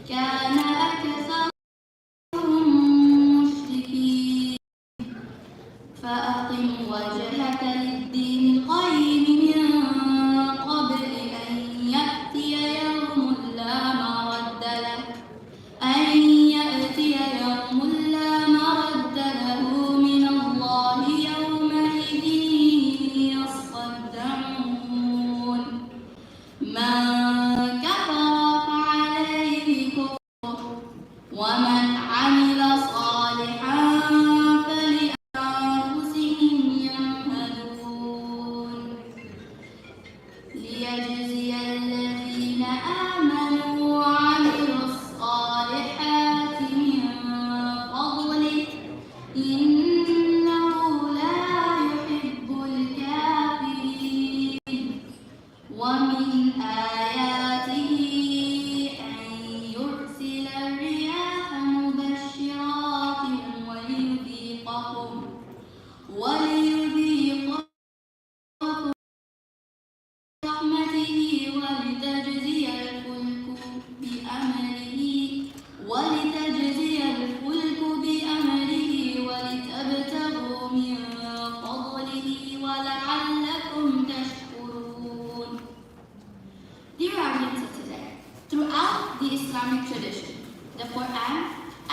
كان أكثرهم مشركين فأقم وجهك للدين القيم من قبل أن يأتي يوم لا مرد له من الله يومئذ يصدعون من كفر فعليه كفره ومن عمل صالحا فلأنفسهم يمهدون ليجزي الذين آمنوا وعملوا الصالحات من فضله إنه لا يحب الكافرين ومن آياته أن يرسل الرياح مبشرات وليذيقكم رحمته ولتجزي الفلك بأمره ولتبتغوا من فضله ولعلكم تشكرون. Dear audience of today, throughout the Islamic tradition, the Quran,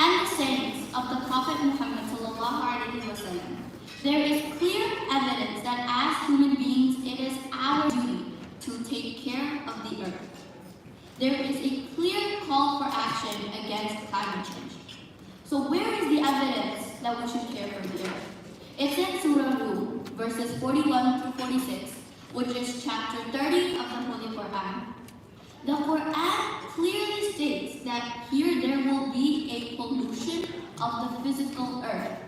and the sayings of the Prophet Muhammad ﷺ, there is clear evidence that as human beings, it is our duty to take care of the earth. There is a clear call for action against climate change. So where is the evidence that we should care for the earth? It's in Surah Rum, verses 41 to 46, which is chapter 30 of the Holy Quran. The Quran clearly states that here there will be a pollution of the physical earth.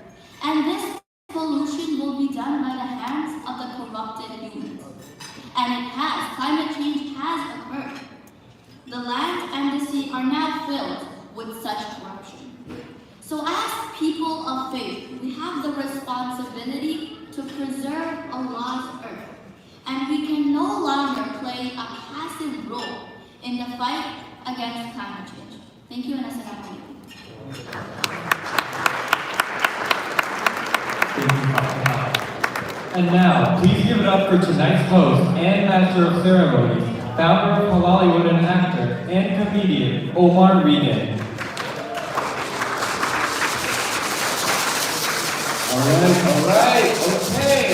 And this pollution will be done by the hands of the corrupted humans. And climate change has occurred. The land and the sea are now filled with such corruption. So as people of faith, we have the responsibility to preserve Allah's earth. And we can no longer play a passive role in the fight against climate change. Thank you and assalamu alaikum. And now, please give it up for tonight's host and master of ceremonies, founder of Hollywood and actor and comedian, Omar Regan. All right, okay.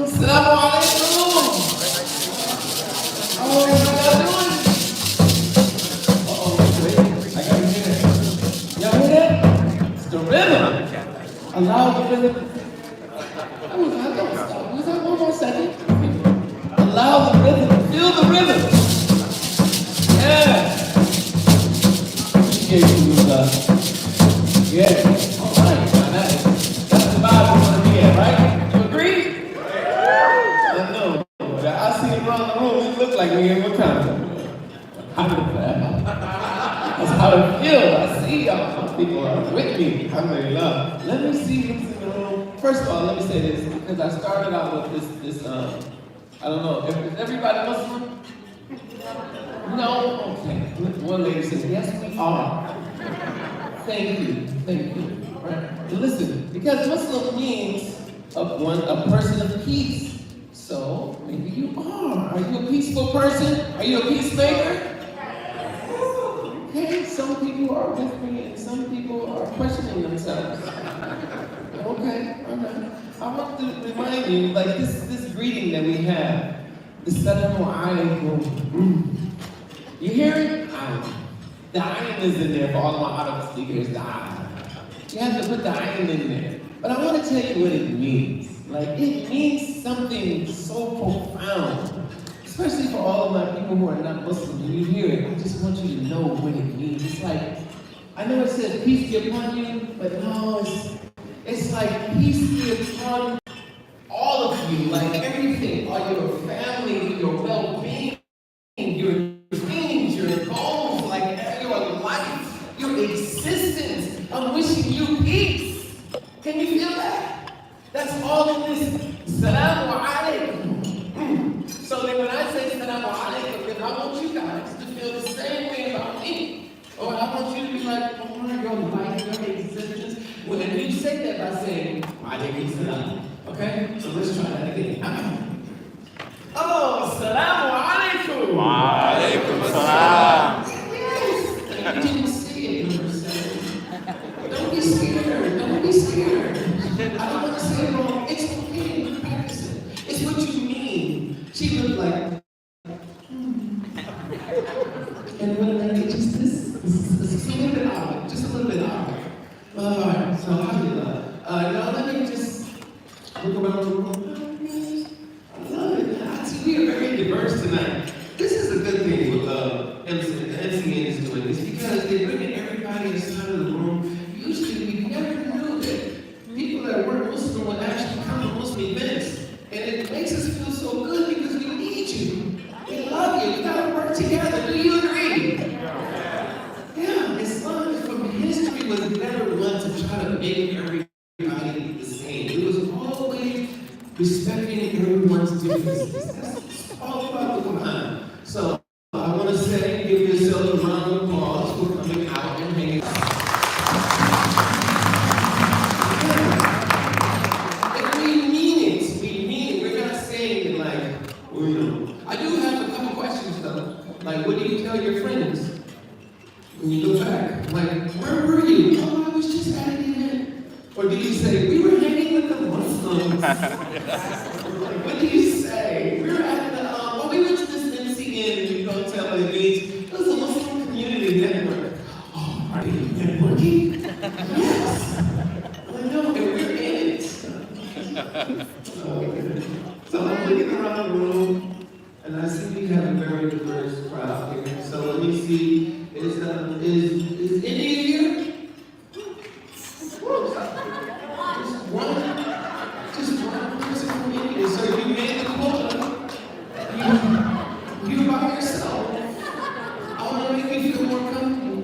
Assalamu alaikum. How are y'all doing? Wait, I gotta hear it. Y'all hear that? It's the rhythm. Allow the rhythm. Don't stop. Was that one more second? Allow the rhythm. Feel the rhythm. Yeah. Appreciate you, yeah. All right. Now that's the vibe we want to be at, right? You agree? I know. I see him around the room. It look like me in Wakanda. That's how it feels. I see y'all. Some people are with me. Alhamdulillah. Let me see who's in the room. First of all, let me say this, because I started out with this I don't know, is everybody Muslim? No? Okay. One lady says, yes, we are. Thank you. Right? Listen, because Muslim means a person of peace. So maybe you are. Are you a peaceful person? Are you a peacemaker? Okay, some people are with me and some people are questioning themselves. Okay, all right. I want to remind you, like this greeting that we have, the Assalamu alaikum. You hear it? The ayin is in there for all of my Arab speakers, the ayin. You have to put the ayin in there. But I want to tell you what it means. Like, it means something so profound. Especially for all of my people who are not Muslim. When you hear it, I just want you to know what it means. It's like, I know it says peace be upon you, but no, it's like peace be upon all of you, like everything, all your family, your well-being, your dreams, your goals, like your life, your existence. I'm wishing you peace. Can you feel that? That's all in this. Salamu alaikum. So then when I say salamu alaikum, then I want you guys by saying, Walaikum salam. Okay? So let's try that again. Oh, salamu alaikum. Walaikum salam. Yes. You didn't say it, number 7. Don't be scared. Don't be scared. I don't want to say it wrong. It's okay. Practice it. It's what you mean. She looked like, and when like just this, it's a little bit awkward. Just a little bit awkward. Alright, so alhamdulillah. Now let me just look around the room. I love it. I see we are very diverse tonight. This is a good thing with MCN is doing this because they're bringing everybody inside of the room. Usually we never knew that people that weren't Muslim would actually come to Muslim events. And it makes us feel so good because we need you. We love you. We gotta work together. Do you agree? Yeah, Islam from history was never one to try to make everybody the same. It was always respecting everyone's differences. That's all about the Quran. So I want to say, give yourself a round of applause for coming out and hanging out. And we mean it. We mean it. We're not saying it like, well, you know. I do have a couple questions though. Like, what do you tell your friends when you go back? Like, where were you? Oh, I was just at an event. Or do you say, we were hanging with the Muslims? What do you say? We were at the, well, we went to this MCN, and you don't tell what it means. It was a Muslim community network. Oh, are you networking? Yes. I know, and we're in it. So I'm looking around the room, and I see we have a very diverse crowd here. So let me see, is India here? Just one person from India. So you made the quota. You by yourself. I want to make you feel more comfortable.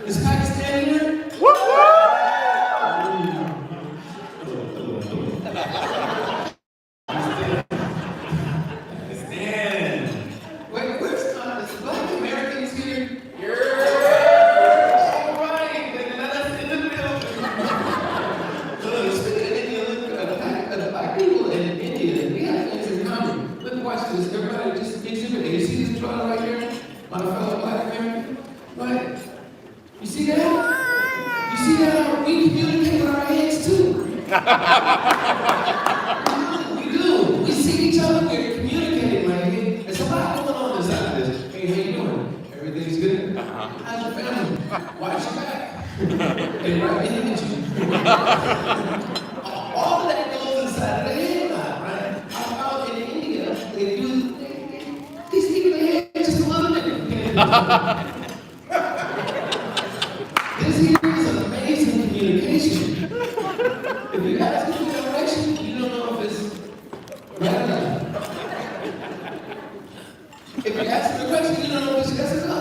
Is Pakistan here? Pakistan. Wait, where's Black Americans here? All right, then that's in the middle. Speaking of India, look, Black people in India, we have things in common. Look, watch this. Everybody just exhibit it. You see this drawing right here? My fellow Black American? Right? You see that? You see that? We communicate with our heads too. We do. We see each other. We're communicating like, hey, there's a lot going on inside of this. Hey, how you doing? Everything's good? How's your family? Watch your back. They right in at you. All of that goes inside of the head now, right? Out in India, they do, these people, their head just a little bit. This here is an amazing communication. If you ask me for direction, you don't know if it's right or not. If you ask me a question, you don't know if it's yes or no.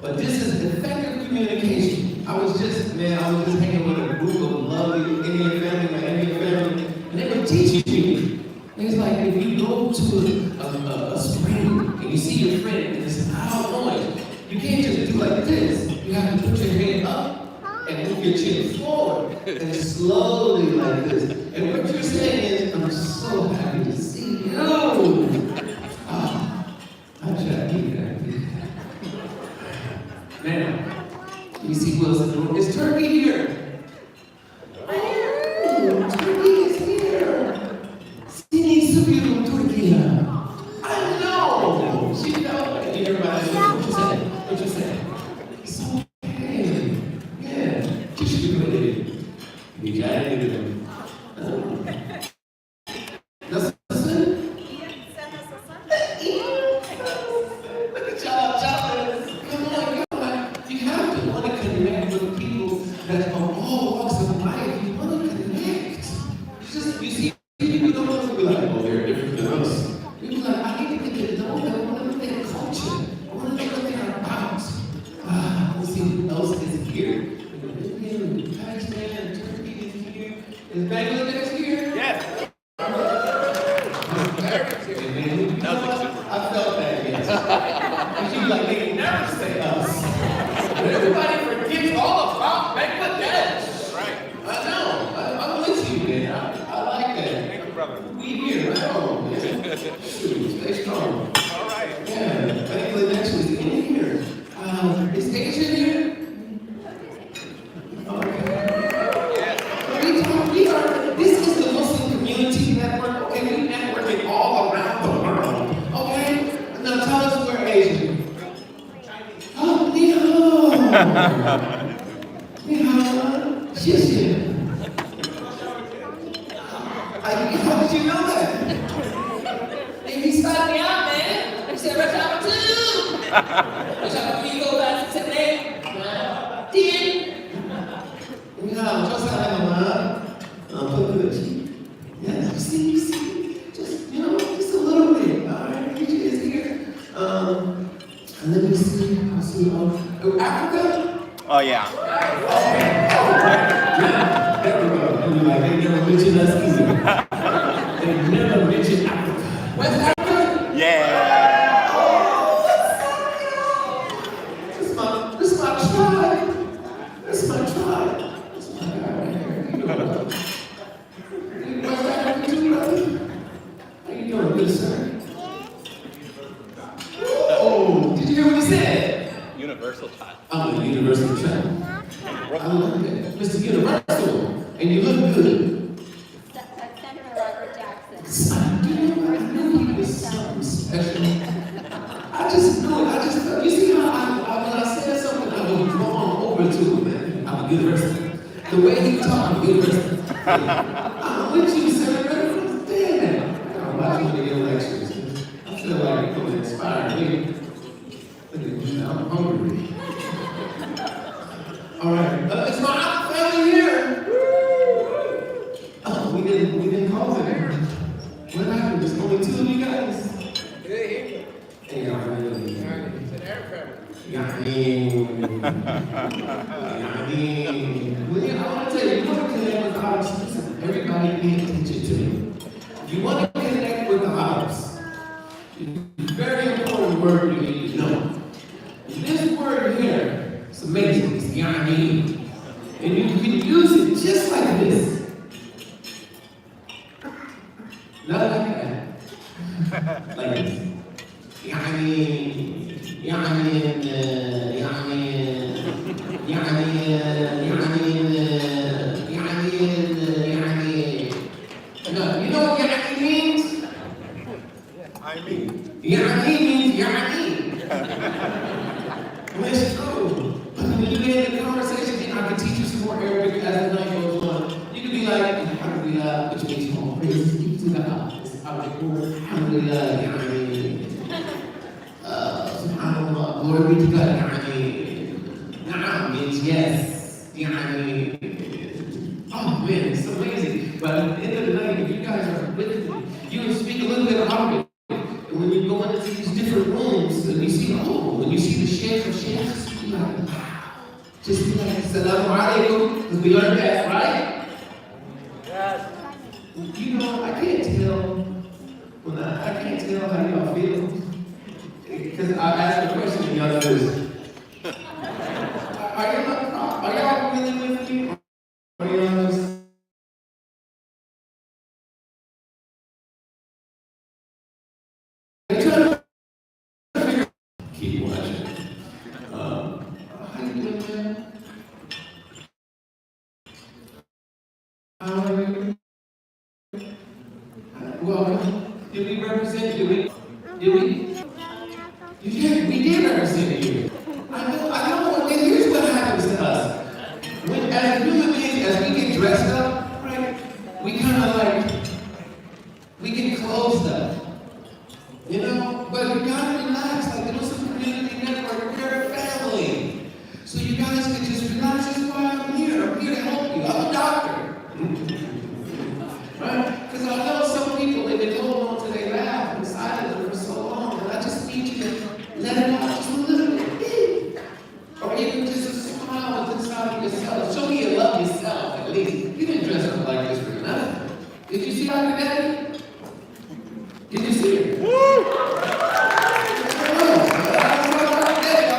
But this is effective communication. I was just hanging with a group of lovely Indian family, my Indian family, and they were teaching me. It's like if you go to a spring and you see your friend and it's loud noise, you can't just do like this. You have to put your head up and move your chin forward and slowly like this. And what you're saying is, I'm so happy to see you. Ah, I try to keep that. Now, you see who else in the room? Is Turkey here? Oh, Turkey is here. Sini sebiru Turkey. I know. She knows. Everybody, what you say? What you say? It's okay. Yeah. Just do it. You got it. Nasılsın? Look at y'all. Come on. You have to want to connect with people that are all walks of life. You want to connect. You see, people don't want to be like, oh, they're different than here. Pakistan, Turkey is here. Is Bangladesh here? Yes. I felt that, yes. And she was like, they never say us. But everybody forgets all about Bangladesh. Right. I know. I'm with you, man. I like that. Thank you, brother. We here, right on, man. Shoot, stay strong. All right. Yeah, Bangladesh is in here. Is Asia here? Okay. This is the Muslim community network, okay? We networking all around the world, okay? Now tell us where Asia. Oh, ni hao. Ni hao. Xie. How did you know that? He started me out, man. He said, rush hour 2. Rush hour 3, go back 6, 7, 8, 9, 10. Ni hao, just like yeah, you see, just, just a little bit, all right, Asia is here. And let me see, Africa? Oh, yeah. There we go. And you're like, they never mentioned us either. They never mentioned Africa. West Africa? Yeah. This is my tribe. This is my tribe. This is my guy right here. You West Africa too, brother? How you doing, good sir? Oh, did you hear what he said? Universal child. I'm a universal child. I love that. Mr. Universal. And you look good. Senator Robert Jackson. I knew he was something special. I just knew it. You see how when I said something, I was drawn over to it, man. I'm a universal. The way he talked, I'm a universal. I'm with you, Senator. Damn. I'm watching one of your lectures. I feel like you're going to inspire me. Look at me now, I'm hungry. All right, it's my family here. Oh, we didn't call it. What happened? There's only 2 of you guys. Hey, y'all really. Well, yeah, I want to tell you, you want to connect with the house. Everybody pay attention to me. You want to connect with the house. Very important word you need to know. This word here, it's amazing. It's Yameen. And you can use it just like this. Not like that. Like this. Yameen. Yameen. Yameen. Yameen. Yameen. Yameen. Now, you know what Yameen means? I mean. Yameen means Yameen. Well, it's true. When you get in the conversation, I can teach you some more Arabic as the night goes on. You can be like, Alhamdulillah, which means all praise to God. It's Arabic word. Alhamdulillah, Ya'ani. Subhanallah, glory be to God, Ya'ani. Na'am means yes, Ya'ani. Oh man, it's amazing. But at the end of the night, if you guys are with me, you will speak a little bit of Arabic. And when you go into these different rooms, and you see, when you see the sheikh of sheikhs, you like, wow. Just be like, Assalamu alaikum, because we learned that, right? Yes. You know, I can't tell how y'all feel. Because I asked the question and y'all says, are y'all really with me? Are y'all keep watching. How you doing, man? How are you? Welcome. Did we represent? Did we? We did represent you. I know. And here's what happens to us. When, as human beings, as we get dressed up, right? We kind of we get closed up. You know? But you gotta relax. Like the Muslim Community Network, we're a family. So you guys can just relax. That's why I'm here. I'm here to help you. I'm a doctor. Right? Because I know some people, they've been holding on to their laugh and silence for so long, and I just need you to let it out just a little bit. Or even just a smile within Dr. Debbie? Did you see her? I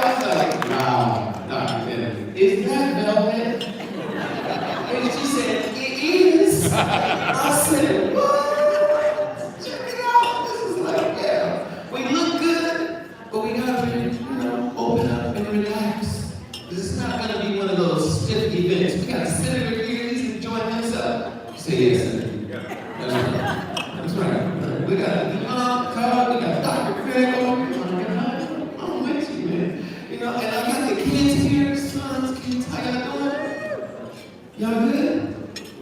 was like, wow, Dr. Debbie, is that velvet? And she said, it is. I said, what? Check it out. This is like, yeah, we look good, but we gotta be, open up and relax. This is not gonna be one of those stiff events. We got Senator here, he's enjoying himself. Say yes, Senator. That's right. We got Carl, we got Dr. Craig over here. I'm with you, man. And I got the kids here, sons, kids. How y'all doing? Y'all good?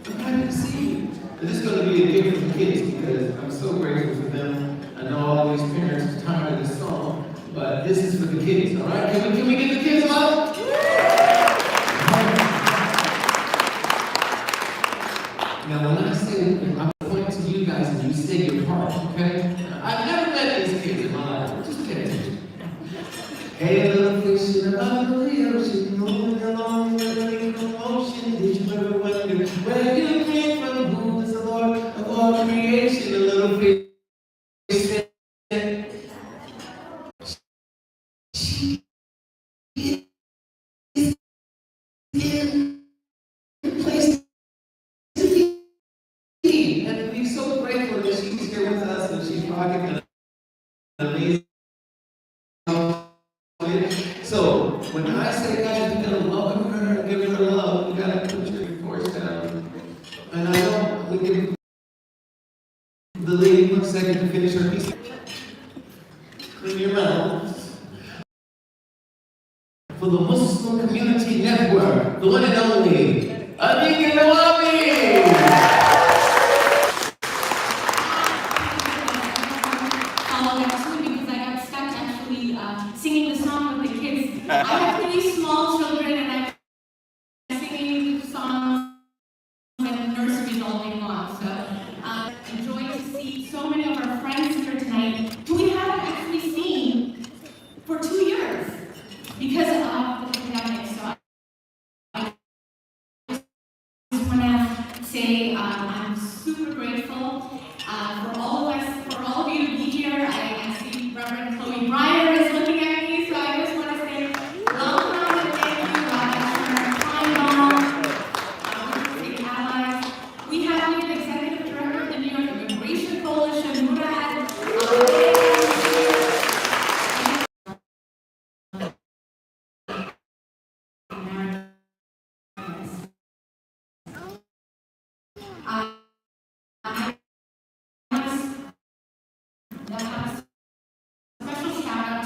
I'm happy to see you. And this is going to be a gift for the kids because I'm so grateful for them. I know all these parents are tired of this song, but this is for the kids, all right? Can we get the kids up? Now, when I say, I point to you guys and you say your part, okay? I've never met these kids in my life. Just pay attention. Hey, little fish in the bottom of the ocean, moving along with a commotion. Did you ever wonder where you came from? Who is the Lord of all creation? The little fish said, she is in place to be. And we're so grateful that she's here with us and she's rocking an amazing. So when I say guys, we gotta welcome her and give her love, we gotta put your voice down. And I know we give the lady 1 second to finish her piece. Clean your mouths. For the Muslim Community Network, the one and only, Anika Nawabi! Because I got stuck actually singing the song with the kids. I have 3 small children and I'm singing the songs and nurseries all day long. So enjoy to see so many of our friends here tonight who we haven't actually seen for 2 years because of the pandemic. So I just want to say I'm super grateful for all of us, for all of you to be here. I see Reverend Chloe Breyer is looking at me, so I just want to say welcome and thank you, State Allies. We have here the Executive Director of the New York Immigration Coalition, Murad. Special shout out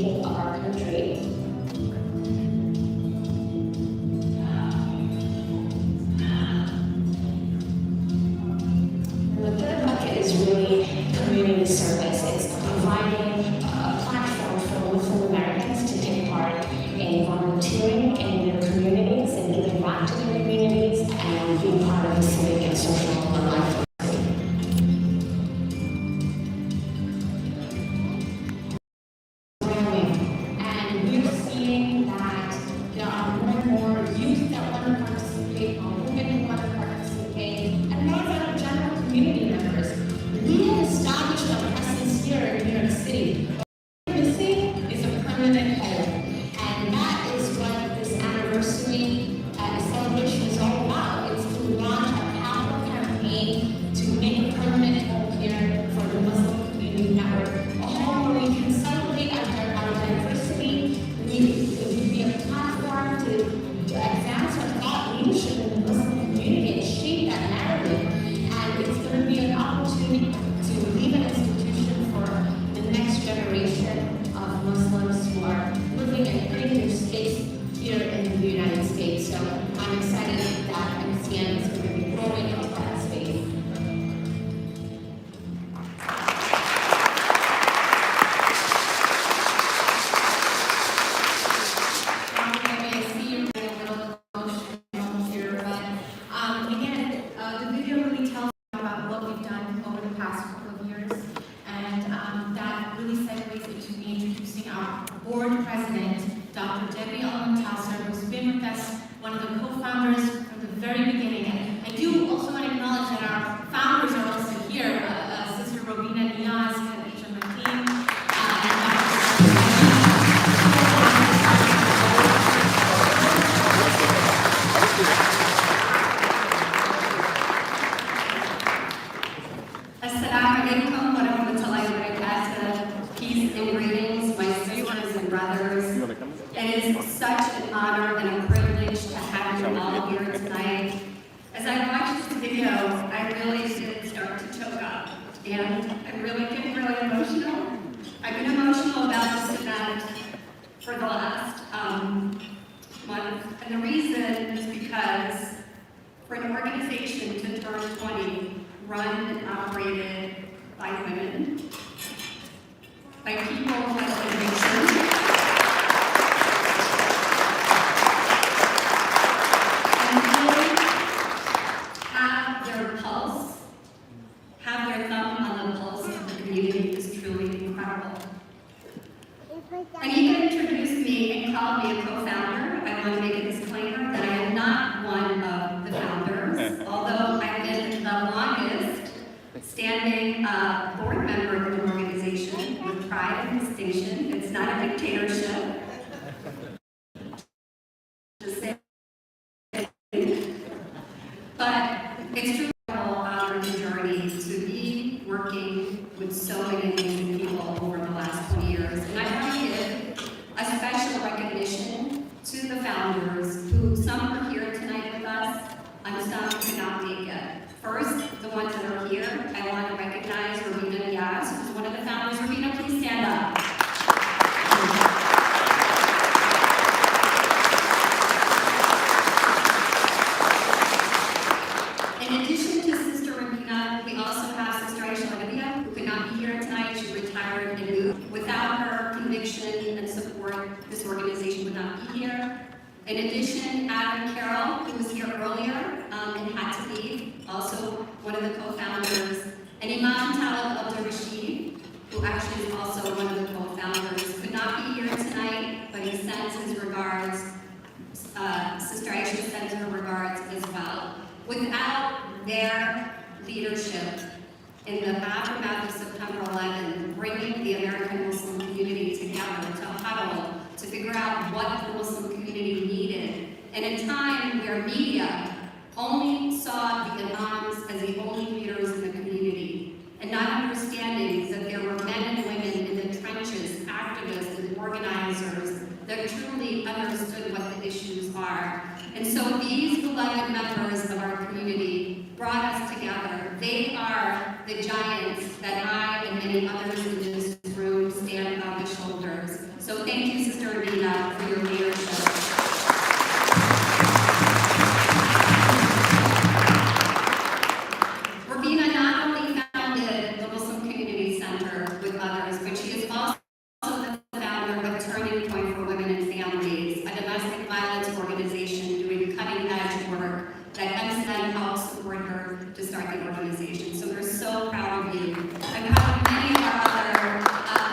people of our country. And the third bucket is really community service. It's providing a platform for Muslim Americans to take part in volunteering in their communities and giving back to their communities and being part of the civic and social life. And we're seeing that there are more and more youth that want to participate, or women who want to participate, and those are general community members. We have established a presence here in New York City. What we're missing is a permanent home, and that is what this anniversary celebration is all about. It's to launch a powerful campaign to make a permanent home here for the Muslim community network, a home where we can celebrate our diversity. We would be a platform to advance our thought leadership in the Muslim community and shape that narrative. And it's going to be an opportunity to leave an institution for the next generation of Muslims who are living and creating their space here in the United States. So I'm excited that MCN is going to be growing into that space. I see you're getting a little emotional here, but again, the video really tells about what we've done over the past couple of years, and that really segues into me introducing our board president, Dr. Debbie Allen-Tauser, who's been with us, one of the co-founders from the very beginning. And I do also want to acknowledge that our founders are also here, Sister Robina Niaz, Khadija Mateen, and Assalamu alaikum wa rahmatullahi wa barakatuh. Peace and greetings, my sisters and brothers. It is such an honor and a privilege to have you all here tonight. As I watched this video, I really did start to choke up, and I'm really getting really emotional. I've been emotional about this event for the last month, and the reason is because for an organization to turn 20, run and operated by women, by people who have conviction, and really have their pulse, have their thumb on the pulse of the community is truly incredible. And he introduced me and called me a co-founder. I want to make a disclaimer that I am not one of the founders, although I've been the longest standing board member of an organization with pride and distinction. It's not a dictatorship. Just saying. But it's truly an honor and journey to be working with so many amazing people over the last 20 years. And I want to give a special recognition to the founders who, some are here tonight with us, and some could not make it. First, the ones that are here, I want to recognize Robina Diaz, who's one of the founders. Robina, please stand up. In addition to Sister Robina, we also have Sister Aisha Olivia, who could not be here tonight. She retired and moved. Without her conviction and support, this organization would not be here. In addition, Adam Carroll, who was here earlier and had to leave, also one of the co-founders, and Imam Talib Abdul-Rashid, who actually is also one of the co-founders, could not be here tonight, but he sends his regards. Sister Aisha sends her regards as well. Without their leadership in the aftermath of September 11, bringing the American Muslim community together to huddle, to figure out what the Muslim community needed, in a time where media only saw the imams as the only leaders in the community, and not understanding that there were men and women in the trenches, activists and organizers that truly understood what the issues are. And so these beloved members of our community brought us together. They are the giants that I and many others in this room stand on the shoulders. So Rubina, for your leadership. Rubina not only founded the Muslim Community Center with others, but she is also the founder of Turning Point for Women and Families, a domestic violence organization doing cutting-edge work that MCN helped support her to start the organization. So we're so proud of you. I'm proud of many of our other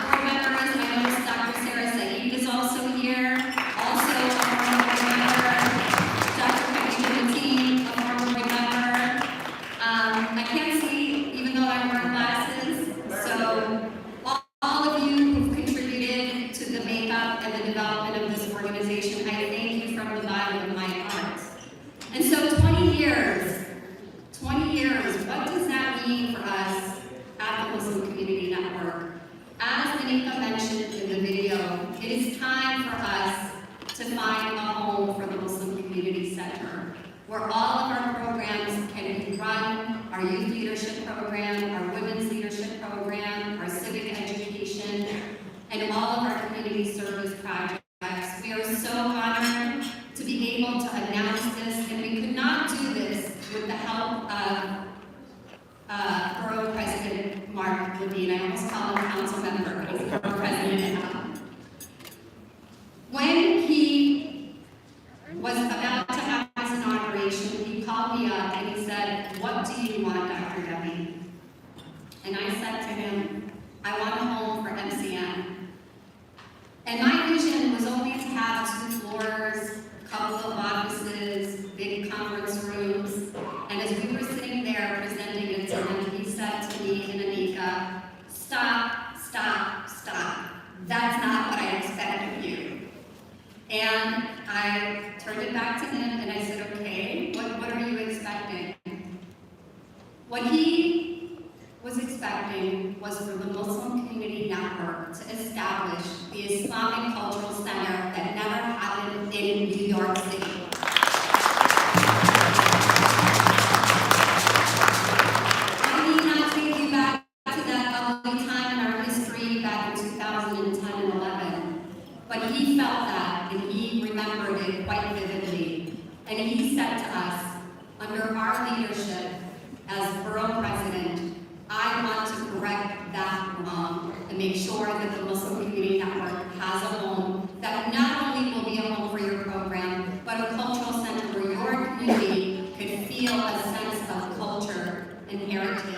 board members. I noticed Dr. Sarah Saeed is also here. Also a former board member. Dr. Khadija Mateen, a former board member. I can't see, even though I wear glasses. So all of you who've contributed to the makeup and the development of this organization, I thank you from the bottom of my heart. And so 20 years, what does that mean for us at the Muslim Community Network? As Anika mentioned in the video, it is time for us to find a home for the Muslim Community Center, where all of our programs can be run, our youth leadership program, our women's leadership program, our civic education, and all of our community service projects. We are so honored to be able to announce this, and we could not do this with the help of Borough President Mark Levine. I almost call him council member, but he's Borough President. When he was about to have his inauguration, he called me up and he said, "What do you want, Dr. Debbie?" And I said to him, "I want a home for MCN." And my vision was only to have 2 floors, a couple of offices, big conference rooms. And as we were sitting there presenting it to him, he said to me and Anika, "Stop, stop, stop. That's not what I expect of you." And I turned it back to him and I said, "Okay, what are you expecting?" What he was expecting was for the Muslim Community Network to establish the Islamic Cultural Center that never happened in New York City. I need not take you back to that ugly time in our history back in 2010 and 11, but he felt that and he remembered it quite vividly. And he said to us, under our leadership as Borough President, I want to correct that wrong and make sure that the Muslim Community Network has a home that not only will be a home for your program, but a cultural center where your community could feel a sense of culture and heritage,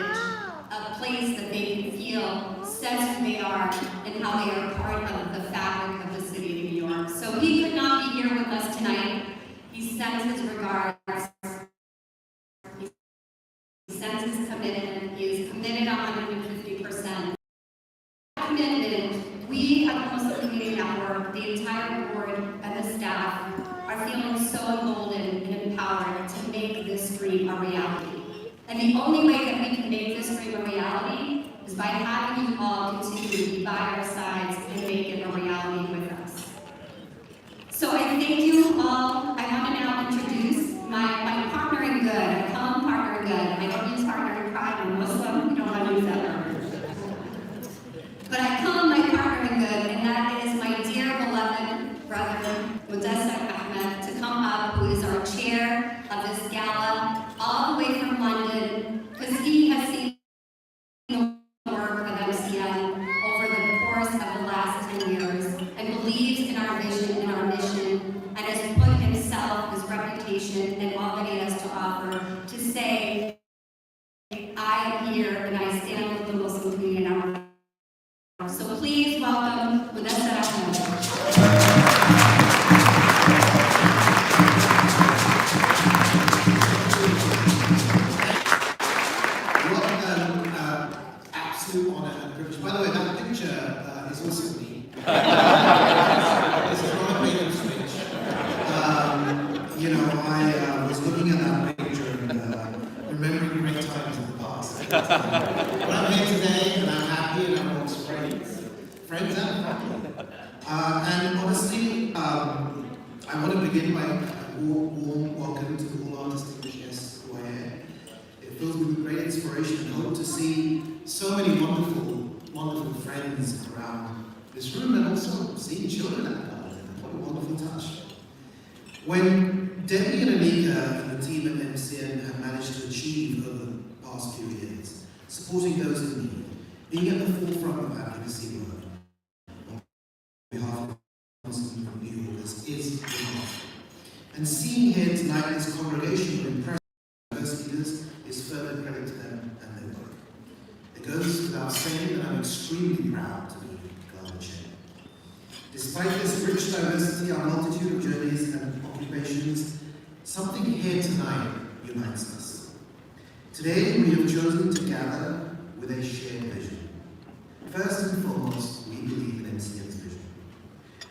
a place that they can feel says who they are and how they are part of the fabric of the city of New York. So he could not be here with us tonight. He sends his regards. He sends his commitment. He is committed 150%. Commitment, we at the Muslim Community Network, the entire board and the staff are feeling so emboldened and empowered to make this dream a reality. And the only way that we can make this dream a reality is by having you all continue to be by our sides and make it a reality with us. So I thank you all. I want to now introduce my partner in good. I call him partner in good. I don't use partner in crime. I'm Muslim. We don't want to use that word. But I call him my partner in good, and that is my dear beloved brother, Mudassar Ahmed, to come up, who is our chair of this gala, all the way from London, because he has seen the work of MCN over the course of the last 10 years and believes in our vision and our mission and has put himself, his reputation, and all that he has to offer to say, I am here and I stand with the Muslim community in our. So please welcome Mudassar Ahmed. Absolute honor and privilege. By the way, that picture is also me. This is not a bait and switch. I was looking at that picture and remembering great times in the past. But I'm here today and I'm happy and I'm amongst friends and family. And honestly, I want to begin by a warm welcome to all our distinguished guests who are here. It fills me with great inspiration and hope to see so many wonderful friends around this room and also seeing children at the garden. When Debbie and Anika and the team at MCN have managed to achieve over the past few years, supporting those in need, being at the forefront of advocacy work on behalf of Muslim New Yorkers is remarkable. And seeing here tonight this congregation of impressive diverse leaders is further credit to them and their work. It goes without saying that I'm extremely proud to be Gala chair. Despite this rich diversity, our multitude of journeys and occupations, something here tonight unites us. Today, we have chosen to gather with a shared vision. First and foremost, we believe in MCN's vision.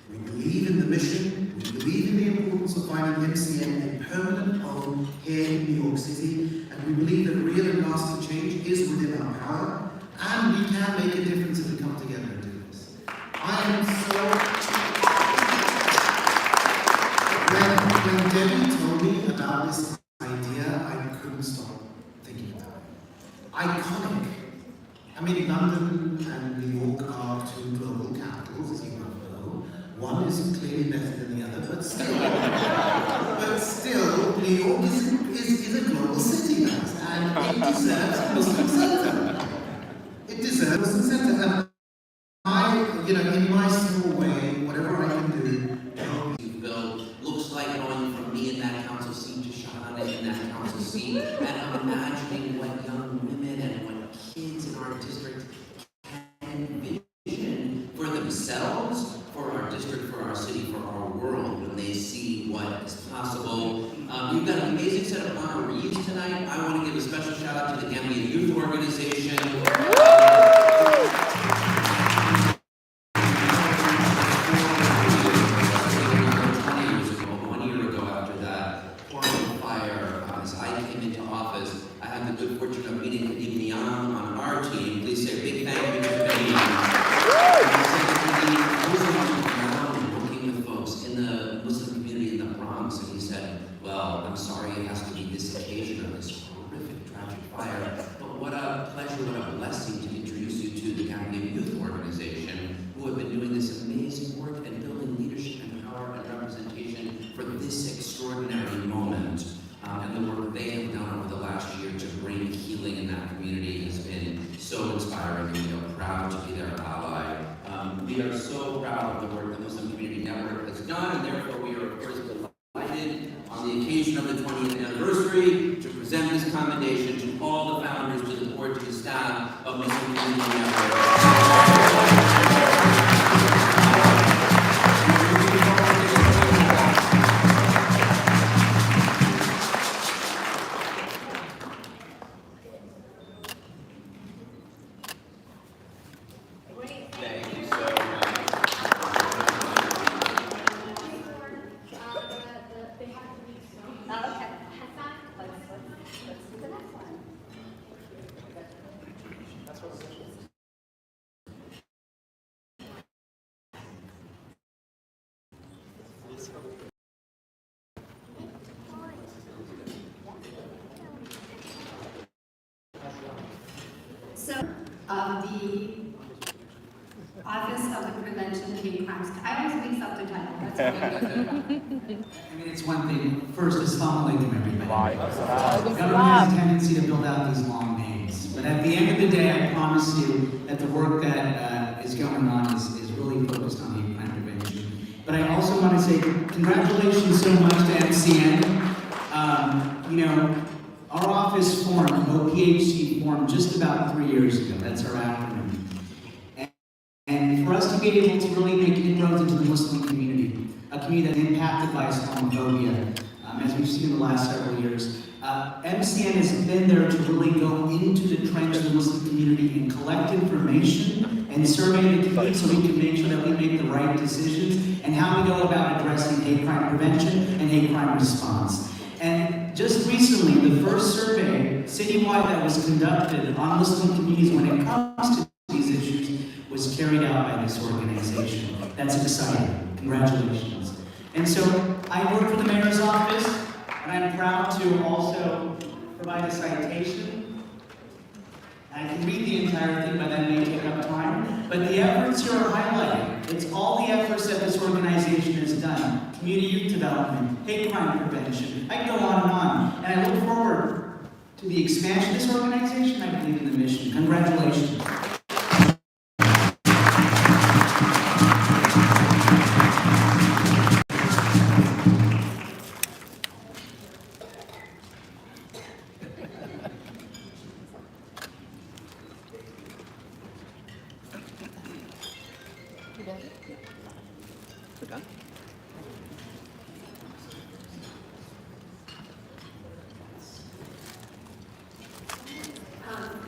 We believe in the mission, we believe in the importance of finding MCN a permanent home here in New York City, and we believe that real and lasting change is within our power, and we can make a difference if we come together and do this. When Debbie told me about this idea, I couldn't stop thinking about it. Iconic. I mean, London and New York are two global capitals, as you well know. One is clearly better than the other, but still, New York is a global city, guys, and it deserves a Muslim center. It deserves a Muslim center, and in my small way, whatever I can do, you build looks like going from me in that council seat to Shahana in that council seat, and I'm imagining what young women and what kids in our district can envision for themselves, for our district, for our city, for our world, when they see what is possible. You've got an amazing set of honorees tonight. I want to give a special shout out to the Gambia Youth Organization. 1 year ago after that horrible fire, as I came into office, I had the good fortune of meeting Khadija Niam on our team. Please say a big thank you to Khadija. I was on the ground working with folks in the Muslim community in the Bronx, and he said, well, I'm sorry it has to be this occasion of this horrific, tragic fire, but what a pleasure, what a blessing to introduce you to the Gambia Youth Organization, who have been doing this amazing work and building leadership and power and representation for this extraordinary moment. And the work they have done over the last year to bring healing in that community has been so inspiring, and we are proud to be their ally. We are so proud of the work the Muslim Community Network has done, and therefore we are, of course, delighted on the occasion of the 20th anniversary to present this commendation to all the founders, to the board, to the staff of Muslim Community Network. The Office of the Prevention of Hate Crimes. I always mix up the title. That's I mean, it's one thing. First, assalamu alaikum, everybody. Government has a tendency to build out these long names. But at the end of the day, I promise you that the work that is going on is really focused on hate crime prevention. But I also want to say congratulations so much to MCN. Our office formed, OPHC formed just about 3 years ago. That's our acronym. And for us to be able to really make inroads into the Muslim community, a community that's impacted by Islamophobia, as we've seen in the last several years, MCN has been there to really go into the trench of the Muslim community and collect information and survey the community so we can make sure that we make the right decisions and how we go about addressing hate crime prevention and hate crime response. And just recently, the first survey citywide that was conducted on Muslim communities when it comes to these issues was carried out by this organization. That's exciting. Congratulations. And so I work for the mayor's office, and I'm proud to also provide a citation. I can read the entire thing, but that may take up time. But the efforts here are highlighted. It's all the efforts that this organization has done community youth development, hate crime prevention. I can go on and on. And I look forward to the expansion of this organization. I believe in the mission. Congratulations.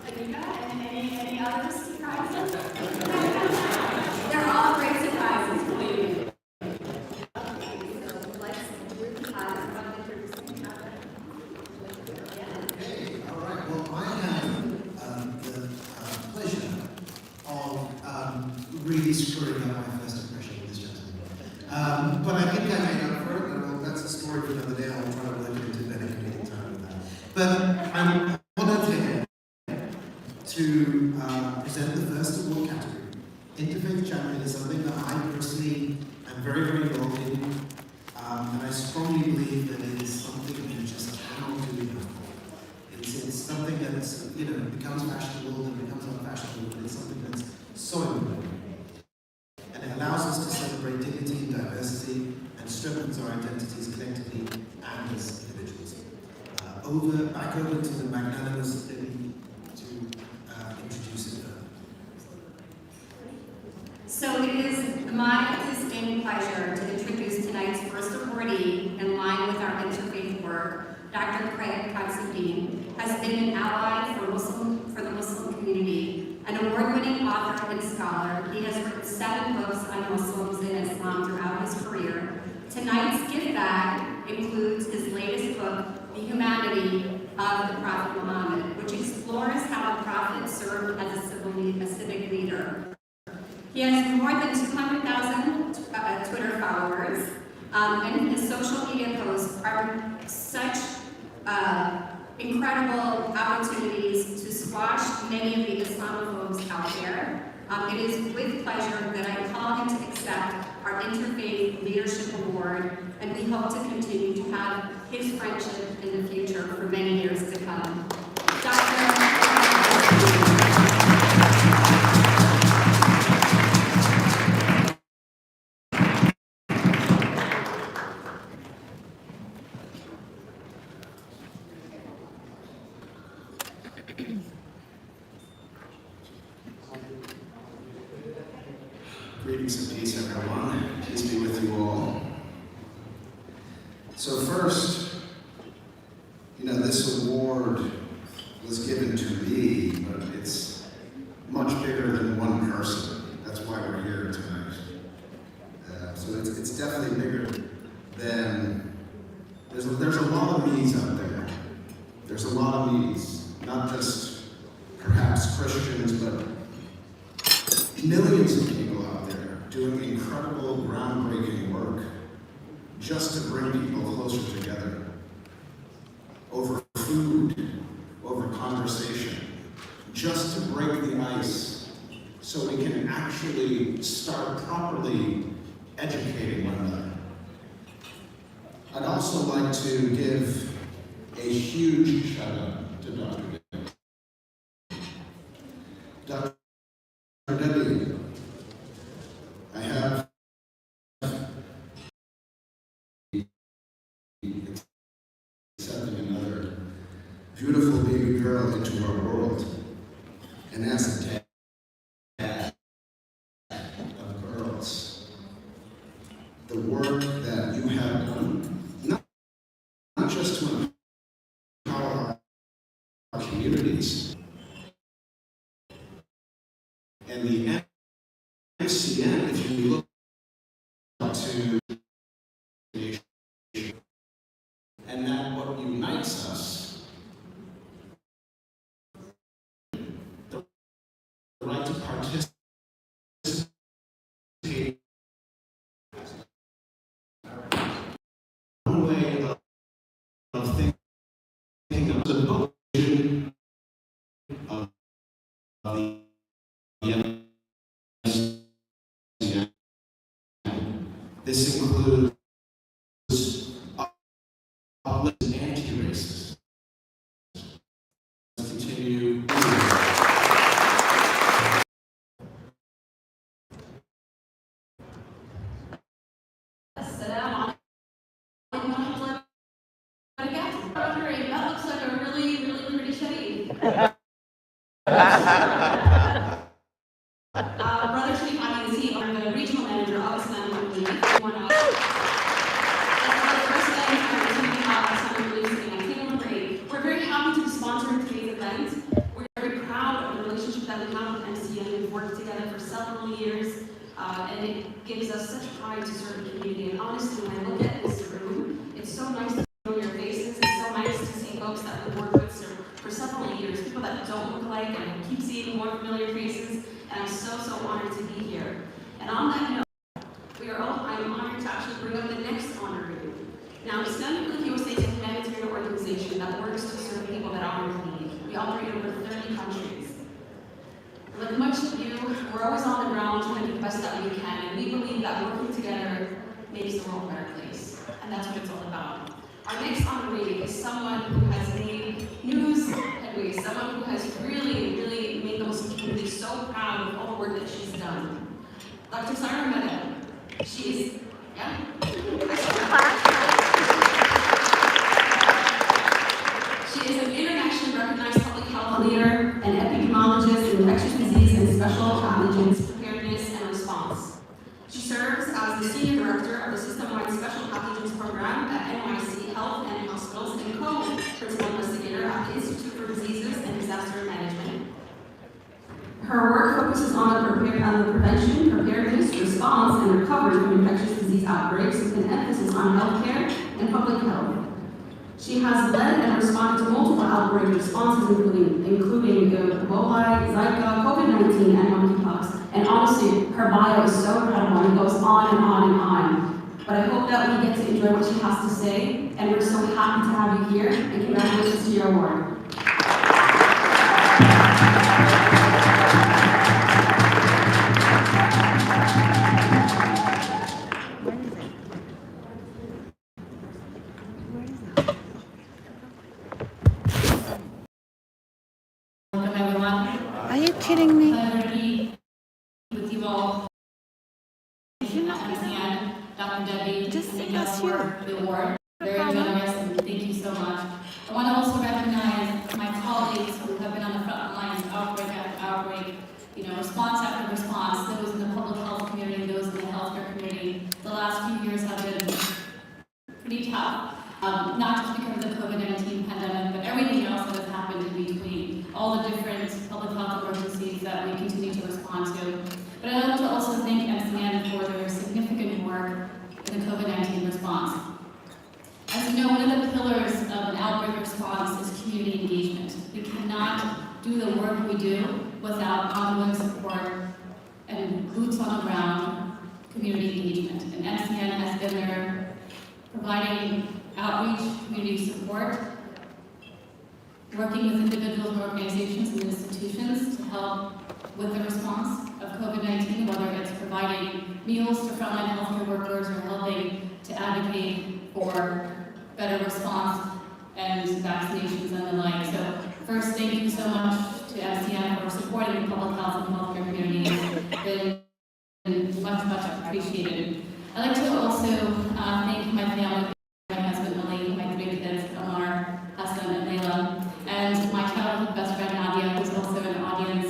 Anita, and any other surprises? They're all great surprises, believe me. Okay, so let's introduce each other. Okay, all right. Well, I have the pleasure of really screwing up my first impression of this gentleman. But I think I made up for it. Well, that's a story for another day. I'll try to work it into better comedic time with that. But I'm honored here to present the first award category. Interfaith Champion is something that I personally am very, very involved in. And I strongly believe that it is something you just cannot do enough of. It's something that's, becomes fashionable and becomes unfashionable, but it's something that's so important. And it allows us to celebrate dignity and diversity and strengthens our identities collectively and as individuals. Back over to the magnanimous lady to introduce it further. So it is my distinct pleasure to introduce tonight's first awardee in line with our interfaith work. Dr. Craig Considine has been an ally for the Muslim community, an award-winning author and scholar. He has written 7 books on Muslims and Islam throughout his career. Tonight's gift bag includes his latest book, The Humanity of the Prophet Muhammad, which explores how the Prophet served as a civic leader. He has more than 200,000 Twitter followers, and his social media posts are such incredible opportunities to squash many of the Islamophobes out there. It is with pleasure that I call him to accept our Interfaith Leadership Award, and we hope to continue to have his friendship in the future for many years to come. Greetings and peace, everyone. Peace be with you all. So first, this award was given to me, but it's much bigger than one person. That's why we're here tonight. So it's definitely bigger than, there's a lot of me's out there. There's a lot of me's, not just perhaps Christians, but millions of people out there doing incredible, groundbreaking work just to bring people closer together over food, over conversation, just to break the ice so we can actually start properly educating one another. I'd also like to give a huge shout out to Dr. Debbie. Dr. Debbie, I have accepting another beautiful baby girl into our world, and as a dad of girls, the work that you have done, not just to empower our communities, and the MCN, if you look to the nation, and that what unites us, the right to participate, one way of thinking of the vision of the MCN. This includes public and anti-racist. Let's continue. That looks like a really, really pretty shade. Brother Sharif, I'm the regional manager of MCN. We're very happy to be sponsoring today's event. We're very proud of the relationship that we have with MCN. We've worked together for several years, and it gives us such pride to serve the community. And honestly, when I look at this room, it's so nice to know your faces. It's so nice to see folks that we've worked with for several years, people that don't look alike, and I keep seeing more familiar faces, and I'm so honored to be here. And on that note, I'm honored to actually bring up the next honoree. Now, MCN, like USA, is a humanitarian organization that works to serve people that are in need. We operate in over 30 countries. Like much of you, we're always on the ground trying to do the best that we can, and we believe that working together makes the world a better place. And that's what it's all about. Our next honoree is someone who has made news headways, someone who has really made the Muslim community so proud of all the work that she's done. Dr. Sarah Mehta. She is, yeah? She is an internationally recognized public health leader, an epidemiologist in infectious disease and special pathogens preparedness and response. She serves as the Senior Director of the System-Wide Special Pathogens Program at NYC Health and Hospitals and co-principal investigator at the Institute for Diseases and Disaster Management. Her work focuses on the prevention, preparedness, response, and recovery from infectious disease outbreaks with an emphasis on healthcare and public health. She has led and responded to multiple outbreak responses, including Ebola, Zika, COVID-19, and monkeypox. And honestly, her bio is so incredible and it goes on and on and on. But I hope that we get to enjoy what she has to say, and we're so happy to have you here, and congratulations to your award. Welcome everyone. Are you kidding me? Pleasure to be with you all. MCN, Dr. Debbie, Just thank sing you us for the award. Very generous, and thank you so much. I want to also recognize my colleagues who have been on the front lines, outbreak after outbreak, response after response, those in the public health community, those in the healthcare community. The last few years have been pretty tough, not just because of the COVID-19 pandemic, but everything else that has happened in between, all the different public health emergencies that we continue to respond to. But I'd like to also thank MCN for their significant work in the COVID-19 response. As you know, one of the pillars of an outbreak response is community engagement. We cannot do the work we do without ongoing support and boots on the ground community engagement. And MCN has been there providing outreach, community support, working with individuals, organizations, and institutions to help with the response of COVID-19, whether it's providing meals to frontline healthcare workers or helping to advocate for better response and vaccinations and the like. So first, thank you so much to MCN for supporting the public health and healthcare community. It's been much appreciated. I'd like to also thank my family, my husband, Ali, my three kids, Omar, Hassan, and Layla, and my childhood best friend, Nadia, who's also in the audience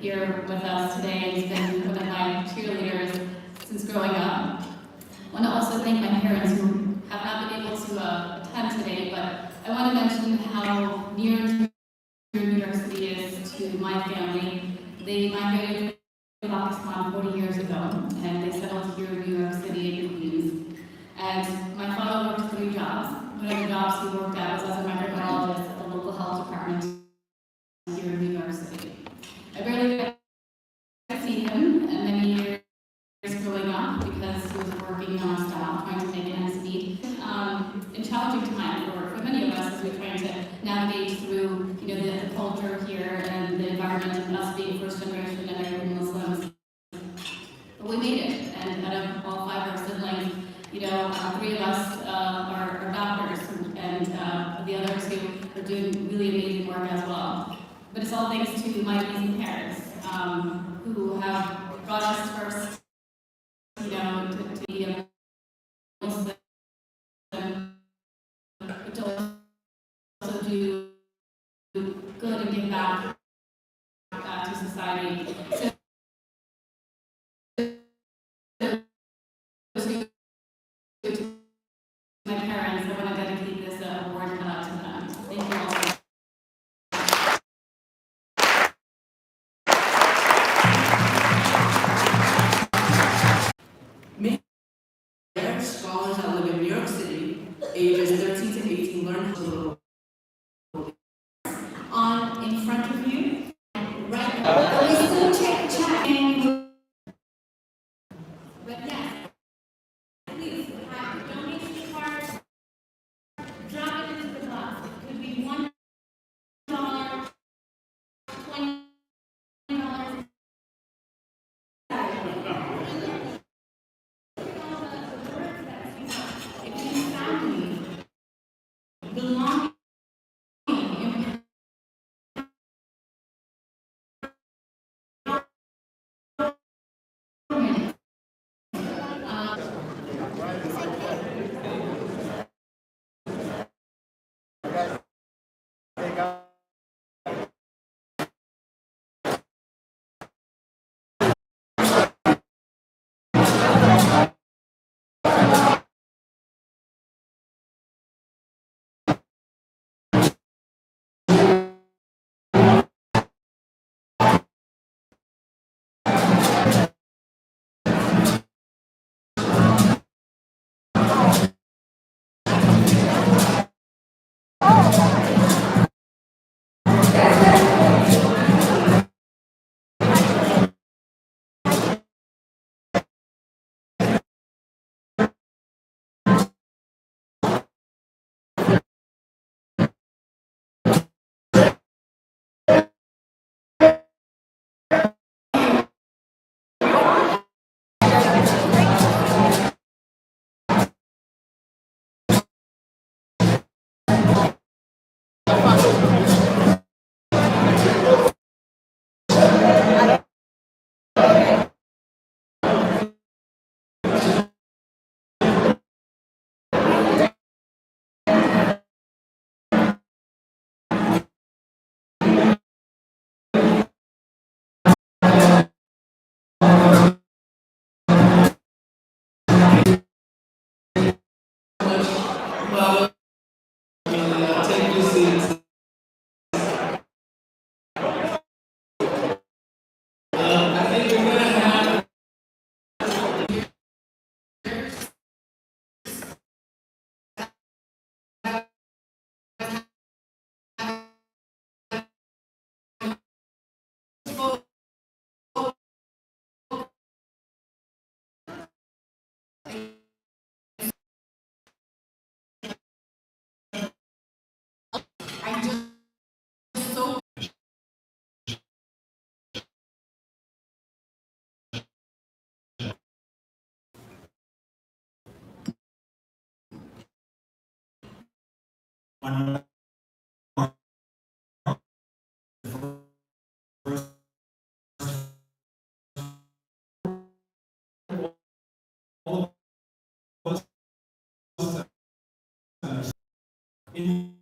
here with us today. He's been one of my cheerleaders since growing up. I want to also thank my parents who have not been able to attend today, but I want to mention how near and dear New York City is to my family. They migrated to Pakistan 40 years ago, and they settled here in New York City in Queens. And my father worked 3 jobs. One of the jobs he worked at was as a microbiologist at the local health department here in New York City. I barely got to see him in many years growing up because he was working nonstop, trying to make ends meet. In challenging time for many of us as we're trying to navigate through, the culture here and the environment and us being first generation American Muslims. But we made it, and out of all 5 of our siblings, 3 of us are doctors, and doing really amazing work as well. But it's all thanks to my amazing parents, who have brought us first, to be a Muslim, but to also do good and give back to society. So, to my parents, I want to dedicate this award to them. Thank you all. Scholars that live in New York City, ages 13 to 18, learn a little On in front of you, right? We still check. But yes, please have donation cards. Drop it into the box. It could be $1, $20. If you family belonging. Take your seats. I think we're gonna have One in